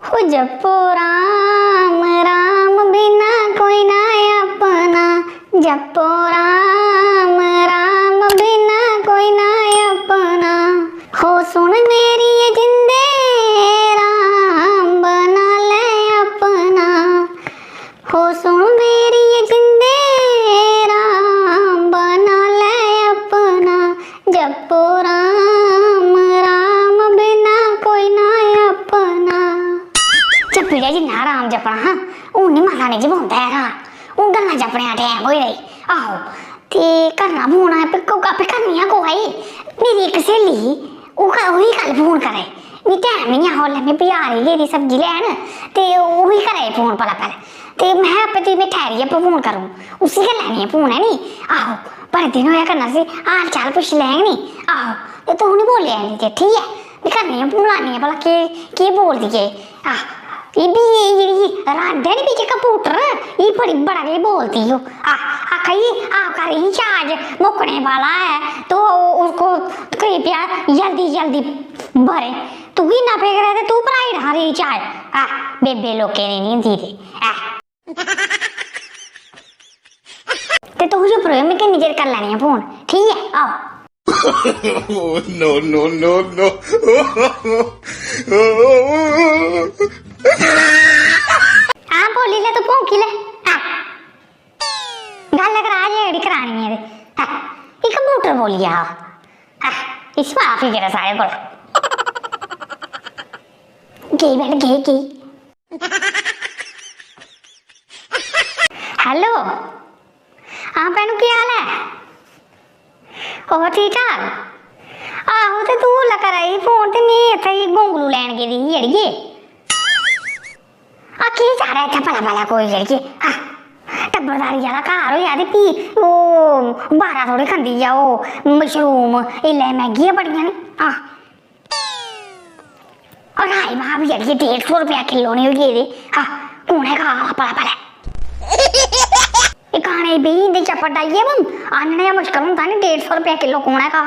हो जपो राम राम बिना कोई ना अपना। जपो राम राम बिना कोई ना अपना। हो सुन मेरी ये जिंदे राम बना ले अपना। हो सुन मेरी ये जिंदे राम बना ले अपना। जपो राम राम बिना कोई ना अपना। जपीड़ा जिन्ना राम जपना हाँ हूँ नहीं माता ने जपाता है हाँ हूँ गल्लां जपने दा टैम होई दा आहो ते करना फोन आपे करनी है कोई मेरी एक स्हेली ही उही कल फोन करे मी टैम नहीं है होले मैं बजारे गेदी सब्जी लैन ते उही करे फोन भला पैह्ले ते मैं आपे तुगी मैं ठैरियै फोन करूं उसी गै लैनी है फोन है नी आहो बड़े दिन होया करना सी हाल चाल पुछ लैंग नी आहो ते तू नहीं बोलिया नी ते ठीक है मैं करनी है फोन लानी है भला केह् बोलदी है आह ये भी ये राधा नहीं पीछे कंप्यूटर ये बड़ा ये बोलती हो कही आपका रिचार्ज मुकने वाला है तो उसको कृपया जल्दी जल्दी भरे तू ही ना फेंक रहे थे तू भराई रहा रिचार्ज बेबे लोग के नहीं दी थे ते तू जो प्रो में कितनी देर कर लेनी है फोन ठीक है आओ no no no no हाँ बोली ले तो भौंकी ले गल करा जेड़ी करानी है ये कंप्यूटर बोली आ इस माफी करा सारे को गई बैठ गई हेलो हाँ भैनू की हाल है और ठीक ठाक आहो ते तू लगा रही फोन ते मैं इत्थे गोंगलू लैन गेदी ही अड़िए की जा रहा है भला भला कोई लड़की टब्बरदारी वाला घर होया ते भी ओ बारा थोड़े खंदी आ ओ मशरूम इल्ले मैगियां बड़ियां ने और हाई मां भी अड़िए 150 रुपया किलो ने होई गेदे कौन है खा भला भला ये खाने भी इंदे चपट आइए आनने मुश्किल होंदा नहीं 150 रुपया किलो कौन है खा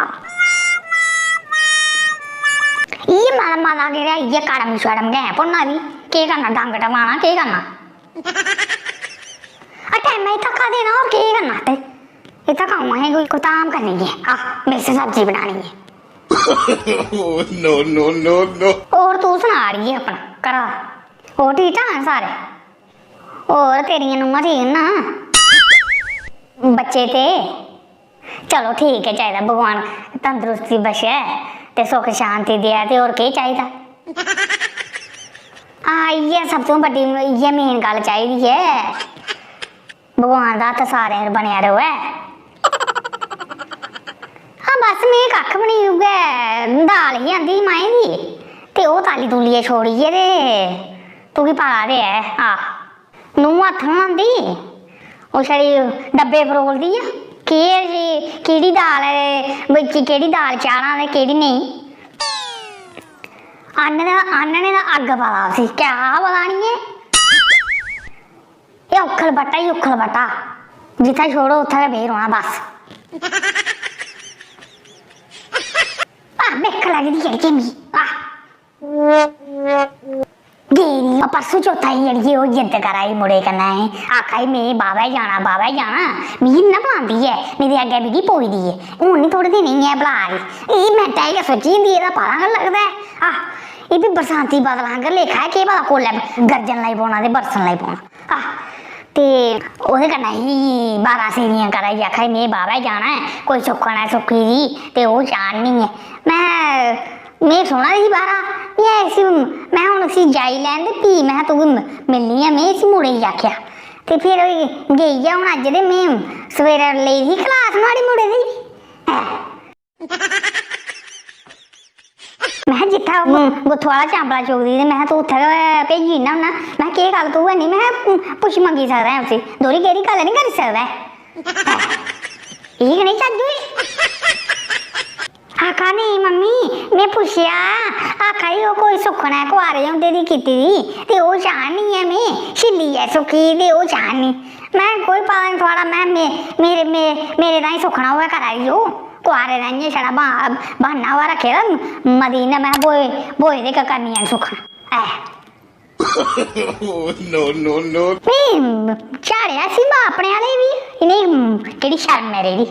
ये माला माला के ये काड़म शाड़म गए पुन्ना दी के करना डंग टमाना के करना टाइम में थका देना और के करना ते इतना काम है कोई काम करनी है मेरे से सब्जी बनानी है no no no no और तू सुना रही है अपना करा और ठीक है सारे और तेरियां नुआं ठीक ना बच्चे थे चलो ठीक है चाहिए भगवान तंदुरुस्ती बख्शे ते सुख शांति दिया ते और के चाहिए इ'यै सब तो बड्डी इ'यै मेन गल चाहिदी है भगवान दा हत्थ सारे बनेआ रवै बस में कक्ख बी निं उ'ऐ दाल ही आंदी माएं दी ते ओह् ताली तूलियै छोड़ियै ते तुगी पता ते है नूंह् हत्थ निं लांदी ओह् छड़ी डब्बे फरोलदी आ केह्ड़ी दाल बिच केह्ड़ी दाल चाढ़ां ते केह्ड़ी नेईं आनने दा अग्ग पता उसी क्या पता नहीं है ये उखल बट्टा ही उखल बट्टा जित्थै छोड़ो उत्थै गै बेही रौह्ना बस बेख लगदी अड़िए मिगी गेदी परसों चौथा ही अड़िए ओह् जिद्द करा दी मुड़े कन्नै आखा दी में बाबा जाना मिगी इन्ना बुलांदी है मेरे अग्गें मिगी पोई दी है हून नहीं थोड़े दिन ही है बुला दी एह् मैंटा गै सोची जंदी एह्दा पता गै लगदा है ये भी बरसांती बादल आंगर लेखा है केह् पता कोल्लै गरजन लगी पौना ते बरसन लगी पौना ते ओह्दे कन्नै ही 12 सेरियां करा दी आखा दी में बाबा जाना है कोई सुक्खन है सुक्खी दी ते ओह् चाढ़नी है मैं सुना दी बारा मैं हूँ उसी जाई लैन ते फ्ही मैं तुगी मिलनी है मैं इस मुड़े गी आखेआ ते फिर गेई है हूँ अज्ज ते मैं सवेरे लेई ही क्लास नुआढ़ी मुड़े दी मैं जित्थै गुत्थू आह्ला चांबला चुकदी ते मैं तू उत्थै गै भेजी ओड़ना होन्ना मैं केह् गल्ल तू हैनी मैं पुच्छ मंगी सकदा है उसी दोहरी केह्ड़ी गल्ल नहीं करी सकदा है एह् कनेही चज्ज होई आखा नहीं मम्मी मैं पुच्छेआ आखा दी ओह् कोई सुक्खन है कुआरे होंदे दी कीती दी ते ओह् चाढ़नी है में छिल्ली है सुक्की ते ओह् चाढ़नी मैं कोई पता नहीं थुआढ़ा मैं मेरे ताईं सुक्खना होऐ करा दी ओह् कुआरे दा इ'यां छड़ा ब्हान्ना होऐ रक्खे दा मती इ'यां मैं बोए दे करनियां सुक्खन Oh, no, no, no. ਨਹੀਂ ਝਾੜਿਆ ਸੀ ਮੈਂ ਆਪਣੇ ਵਾਲੇ ਵੀ ਇਹਨੇ ਕਿਹੜੀ ਸ਼ਰਮ ਹੈ ਰਹੀ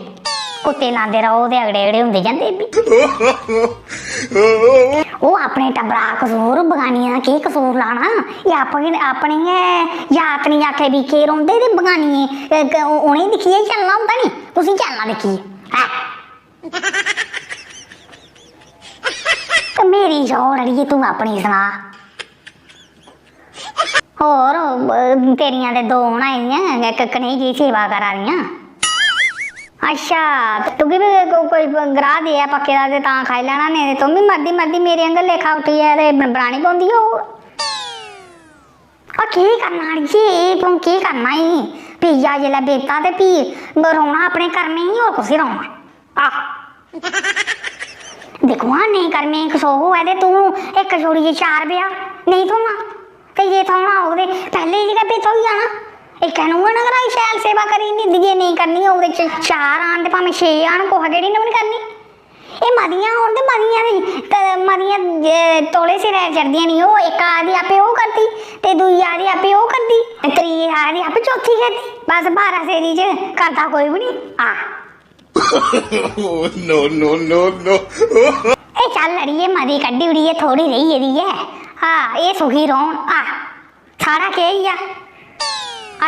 ਕੁੱਤੇ ਲਾਉਂਦੇ ਰਹੋ ਤੇ ਅਗੜੇ ਅਗੜੇ ਹੁੰਦੇ ਜਾਂਦੇ ਵੀ ਉਹ ਆਪਣੇ ਟੱਬਰਾ ਕਸੂਰ ਬਗਾਨੀਆਂ ਦਾ ਕੀ ਕਸੂਰ ਲਾਣਾ ਇਹ ਆਪਣੀ ਜਾਤ ਨਹੀਂ ਆਖੇ ਵੀ ਕੇ ਰੋਂਦੇ ਤੇ ਬਗਾਨੀਏ ਉਹਨੇ ਦਿਖੀਏ ਚੱਲਣਾ ਹੁੰਦਾ ਨਹੀਂ ਤੁਸੀਂ ਚੱਲਣਾ ਦੇਖੀਏ ਮੇਰੀ ਜੋੜ ਅੜੀਏ ਤੂੰ ਆਪਣੀ ਸੁਣਾ ਹੋਰ ਤੇਰੀਆਂ ਤੇ ਦੋ ਆਈਆਂ ਇੱਕ ਨਹੀਂ ਜੀ ਸੇਵਾ ਕਰਾ ਦੀਆਂ अच्छा तू भी कोई ग्राह दिया पक्के दा ते तां खाई लेना नहीं तुम भी मरदी मरदी मेरे अंगर लेखा उठी है ते बनानी पौंदी हो और की करना जी तू की करना ही पिया जिसलै बेता ते भी रोना अपने घर में ही और कुछ रोना देखो हाँ नहीं घर में एक सौ है ते तू एक छोड़िए चार ब्याह नहीं थोना ते जे थोना हो ते पहले ही जगह पे थोई जाना एक नगरा शैल सेवा करी नहीं करनी ਉਹਦੇ ਚ 4 ਆਣ ਤੇ ਭਾਵੇਂ 6 ਆਣ ਕੋਹ ਕਿਹੜੀ ਨੇ ਵੀ ਕਰਨੀ ਇਹ ਮਦੀਆਂ ਹੋਣ ਤੇ ਮਦੀਆਂ ਤੋਲੇ ਸਿਰ ਚੜਦੀਆਂ ਨਹੀਂ ਉਹ ਇੱਕ ਆਦੀ ਆਪੇ ਉਹ ਕਰਦੀ ਤੇ ਦੂਜੀ ਆਦੀ ਆਪੇ ਉਹ ਕਰਦੀ ਤੇ ਤੀਜੀ ਆਦੀ ਆਪੇ ਚੌਥੀ ਕਰਦੀ ਬਸ 12 ਸੇਰੀ ਚ ਕਰਦਾ ਕੋਈ ਵੀ ਨਹੀਂ Oh, no, no, no, no. ਇਹ ਚੱਲ ਅੜੀਏ ਮਦੀ ਕੱਢੀ ਉੜੀਏ ਥੋੜੀ ਰਹੀ ਇਹਦੀ ਹੈ ਇਹ ਸੁਖੀ ਰੋਣ ਸਾਰਾ ਕੀ ਹੀ ਆ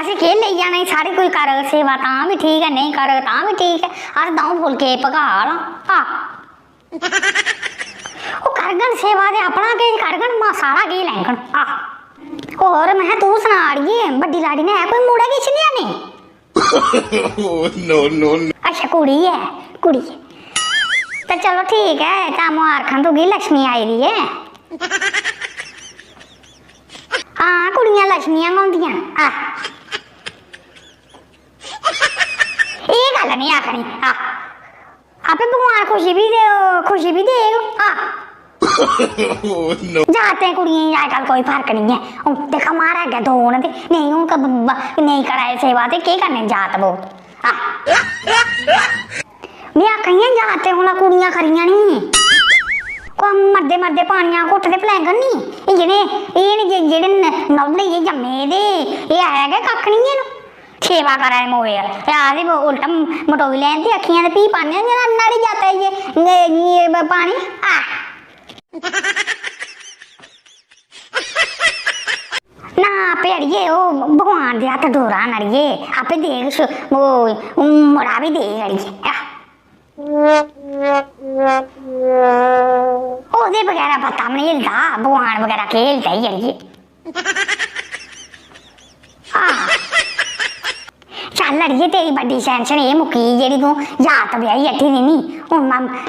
ਅਸੀਂ ਖੇਲ ਲਈ ਜਾਣਾ ਸਾਰੇ ਕੋਈ ਕਰ ਸੇਵਾ ਤਾਂ ਵੀ ਠੀਕ ਹੈ ਨਹੀਂ ਕਰ ਤਾਂ ਵੀ ਠੀਕ ਹੈ ਅਰ ਦਉ ਫੁਲਕੇ ਪਕਾ ਲਾ ਉਹ ਕਰਗਣ ਸੇਵਾ ਦੇ ਆਪਣਾ ਕੀ ਕਰਗਣ ਮਾ ਸਾਰਾ ਕੀ ਲੈਂਗਣ ਹੋਰ ਮੈਂ ਤੂੰ ਸੁਣਾ ਅੜੀਏ ਵੱਡੀ ਲਾੜੀ ਨੇ ਕੋਈ ਮੂੜਾ ਕੀ ਛਿਲਿਆ ਨਹੀਂ Oh, no, no, no. ਅੱਛਾ ਕੁੜੀ ਹੈ ਤਾਂ ਚਲੋ ਠੀਕ ਹੈ ਤਾਂ ਮੁਬਾਰਕਾਂ ਦੂਗੀ ਲక్ష్ਮੀ ਆਈ ਦੀ ਹੈ ਹਾਂ ਕੁੜੀਆਂ ਲక్ష్ਮੀਆਂ ਹੁੰਦੀਆਂ ਇਹ ਗੱਲ ਨਹੀਂ ਆਖਣੀ ਆਪੇ ਭਗਵਾਨ ਖੁਸ਼ੀ ਵੀ ਦੇ Oh, no. जाते कुड़ियां आजकल कोई फर्क नहीं है देखा मारा गया दो ते नहीं हूं कब नहीं कराए सेवा ते के करने जात बहुत मैं आखियां जाते हुन कुड़ियां खरियां नहीं को मरदे मरदे पानियां घुटदे भलैंगन नहीं जेड़े नौले ये जम्मे दे ये है के कख नहीं है सेवा करा मोए आदि उल्टा मटोई लैन ते अखियां ते पी पाने नाड़ी जाता है ये पानी ना आपे अड़िए वो भगवान दे हाथ डोरा अड़िए आपे देख वो मुड़ा भी दे अड़िए ओदे बगैरा पता नहीं हिलदा भगवान वगैरह के हिलदा ही अड़िए चल अड़िए तेरी बड़ी टेंशन ये मुक्की जेड़ी तू जात ब्याही अठी दी नहीं हुण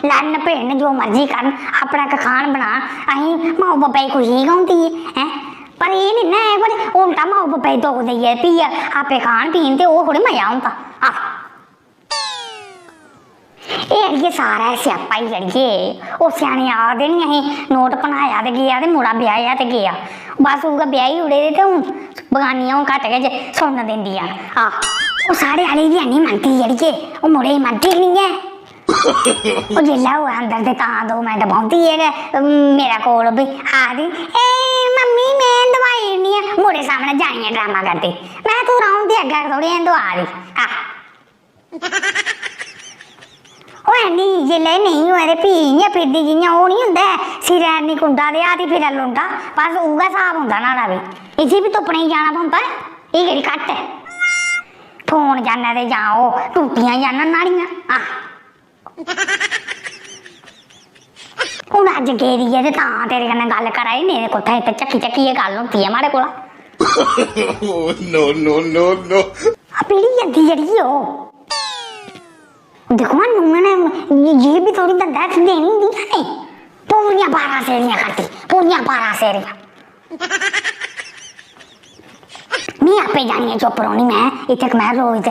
लड़न भिड़न जो मर्जी करन अपना खान बना अहीं माऊ बब्बे की खुशी होंदी है पर ये नहीं ना पर उल्टा माऊ बब्बे दुख देइए भी आपे खान पीन ते ओह थोड़ी मजा होंदा अड़िए सारा स्यापा ही अड़िए वो स्याने आखदे नहीं अहीं नोट बनाया ते गया ते मुड़ा ब्याया ते गया बस उगा ब्याही उड़े ते हूँ बगानियां घट गए सुन दिंदियां वो साढ़े वाले भी नहीं मनती अड़िए वो मुड़े ही मनती नहीं है वो जिला वो अंदर ते तां 2 मिनट बौंदी है मेरा कोल भी आदि ए मम्मी मैं दवाई नहीं है मुड़े सामने जाइए ड्रामा करती मैं तू रहूं दी अग्गे थोड़ी दवा दी नहीं जिले नहीं होए भी इ'यां फिरदी जि'यां ओह् नहीं हुंदा सिरै नहीं कुंडा ते आती फिरा लुंडा बस उ'ऐ स्हाब हुंदा न्हाड़ा भी इसी भी तुप्पने गी जाना पौंदा एह् केह्ड़ी घट्ट है फोन जाना ते जां ओह् टूटियां जाना न्हाड़ियां हून अज्ज गेदी ऐ ते तां तेरे कन्नै गल्ल करा दी नेईं ते कुत्थै इत्थै झक्की झक्कियै गल्ल होंदी ऐ म्हाड़े Cola Oh, no, no, no, no. पीड़ी जंदी जेह्ड़ी ओह् देखो ने ये भी थोड़ी धंधा देनी होंदी नहीं पूरियां 12 सेरियां करती पूरियां 12 सेरियां मैं आपे जानी चुप रौनी मैं इत्थे मैं रोज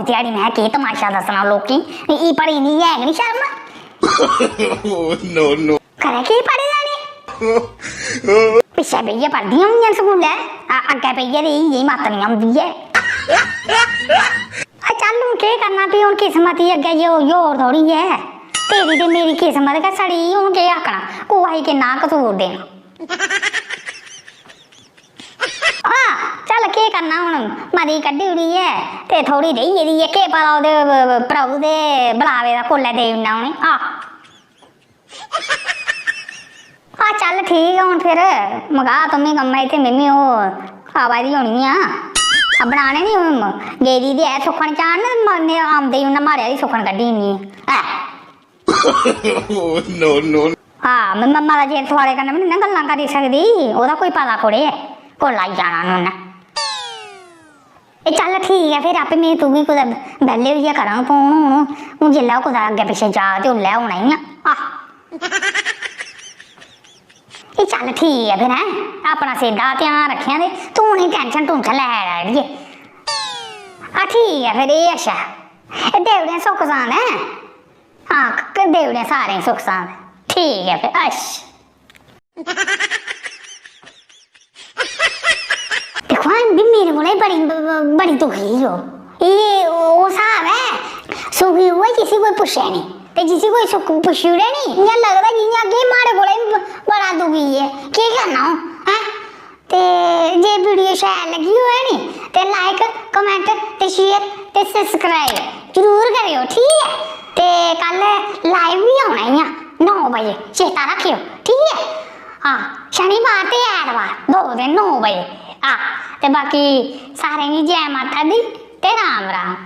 ध्याड़ी मैं के तमाशा दसना लोकें ई पढ़ी नहीं है नहीं शर्म Oh, no, no. करे की पढ़ी जानी पिछे बेइये पढ़दी होंगी स्कूल अग्गे बेइये यही मातनियां होंदी है चल हूं के करना भी हूं किस्मत ही अगे जो होर थोड़ी है तेरी ते मेरी किस्मत गै सड़ी हूं के आखना कुसै गी किन्ना कसूर देना ਕੀ ਕਰਨਾ ਹੁਣ ਮਦੀ ਕੱਢੀ ਉੜੀ ਹੈ ਤੇ ਥੋੜੀ ਰਹੀ ਇਹਦੀ ਇਹ ਕੀ ਪਤਾ ਉਹਦੇ ਪ੍ਰਭੂ ਦੇ ਬੁਲਾਵੇ ਦਾ ਕੋਲੇ ਦੇ ਨਾ ਉਹਨੇ ਆ ਚੱਲ ਠੀਕ ਆ ਹੁਣ ਫਿਰ ਮਗਾ ਤੁਮੀ ਕੰਮਾ ਇੱਥੇ ਮਿੰਮੀ ਉਹ ਆਵਾਜ਼ ਹੋਣੀ ਆ ਬਣਾਣੇ ਨਹੀਂ ਗੇਰੀ ਦੀ ਐ ਸੁੱਖਣ ਚਾਣ ਮਨੇ ਆਉਂਦੇ ਹੀ ਉਹਨਾਂ ਮਾਰਿਆ ਦੀ ਸੁੱਖਣ ਕੱਢੀ ਨਹੀਂ Oh, no, no. ਹਾਂ ਮੈਂ ਮੰਮਾ ਦਾ ਜੇਠ ਵਾਲੇ ਕਰਨਾ ਮੈਨੂੰ ਗੱਲਾਂ ਕਰ ਸਕਦੀ ਉਹਦਾ ਕੋਈ ਪਤਾ ਕੋੜੇ ਕੋਲਾ ਹੀ ਜਾਣਾ ਉਹਨੇ ਇਹ ਚੱਲ ਠੀਕ ਹੈ ਫਿਰ ਆਪੇ ਮੈਂ ਤੂੰ ਵੀ ਕੁਝ ਬੈਲੇ ਵੀ ਕਰਾਂ ਪਾਉਣ ਹੁਣ ਜਿੱਲਾ ਕੁਝ ਅੱਗੇ ਪਿੱਛੇ ਜਾ ਤੇ ਉਹ ਲੈ ਹੋਣਾ ਹੀ ਆ ਇਹ ਚੱਲ ਠੀਕ ਹੈ ਫਿਰ ਹੈ ਆਪਣਾ ਸਿੱਧਾ ਧਿਆਨ ਰੱਖਿਆ ਤੇ ਤੂੰ ਨਹੀਂ ਟੈਨਸ਼ਨ ਤੂੰ ਲੈ ਅੜੀਏ ਆ ਠੀਕ ਹੈ ਫਿਰ ਇਹ ਅੱਛਾ ਇਹ ਦੇਵੜੇ ਸੁੱਖ ਸਾਂਦ ਹੈ हाँ कर देवड़े सारे सुख साथ ठीक है फिर अश देखो भी मेरे को बड़ी बड़ी दुखी हो ये वो साहब है सुखी हुआ किसी को पूछे नहीं ते जिसी कोई सुख पूछूड़े नहीं इयां लगदा जियां अगे मारे कोले बड़ा दुखी है की करना है ते जे वीडियो शैल लगी होए नी ते लाइक कमेंट ते शेयर ते सब्सक्राइब जरूर करियो ठीक है ते कल लाइव भी आना ही 9 बजे चेता रखियो ठीक है हाँ शनिवार ते ऐतवार 2 दिन 9 बजे हाँ ते बाकी सारे जय माता दी ते राम राम।